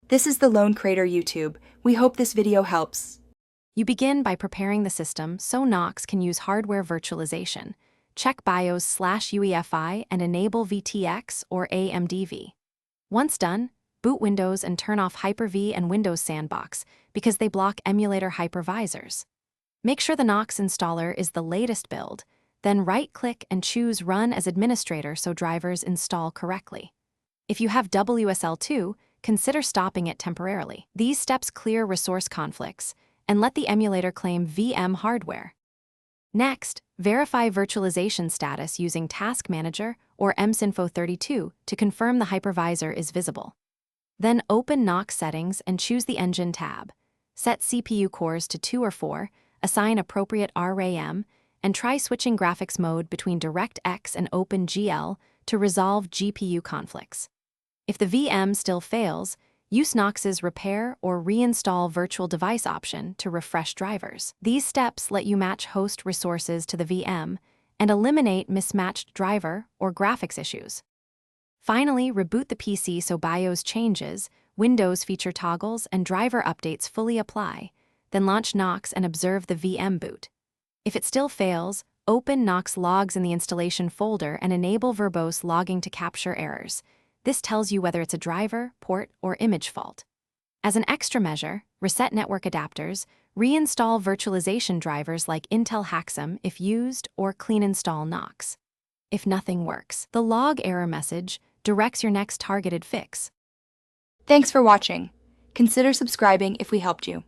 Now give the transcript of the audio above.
This is the Lone Crater YouTube. We hope this video helps. You begin by preparing the system so Knox can use hardware virtualization. Check BIOS/UEFI and enable VTX or AMDV. Once done, boot Windows and turn off Hyper-V and Windows Sandbox because they block emulator hypervisors. Make sure the Knox installer is the latest build, then right-click and choose Run as Administrator so drivers install correctly. If you have WSL2, consider stopping it temporarily. These steps clear resource conflicts and let the emulator claim VM hardware. Next, verify virtualization status using Task Manager or msinfo32 to confirm the hypervisor is visible. Then open Knox settings and choose the Engine tab. Set CPU cores to 2 or 4, assign appropriate RAM, and try switching graphics mode between DirectX and OpenGL to resolve GPU conflicts. If the VM still fails, use Knox's Repair or Reinstall Virtual Device option to refresh drivers. These steps let you match host resources to the VM and eliminate mismatched driver or graphics issues. Finally, reboot the PC so BIOS changes, Windows feature toggles, and driver updates fully apply. Then launch Knox and observe the VM boot. If it still fails, open Knox logs in the installation folder and enable verbose logging to capture errors. This tells you whether it's a driver, port, or image fault. As an extra measure, reset network adapters, reinstall virtualization drivers like Intel Haxum if used, or clean install Knox. If nothing works, the log error message directs your next targeted fix. Thanks for watching. Consider subscribing if we helped you.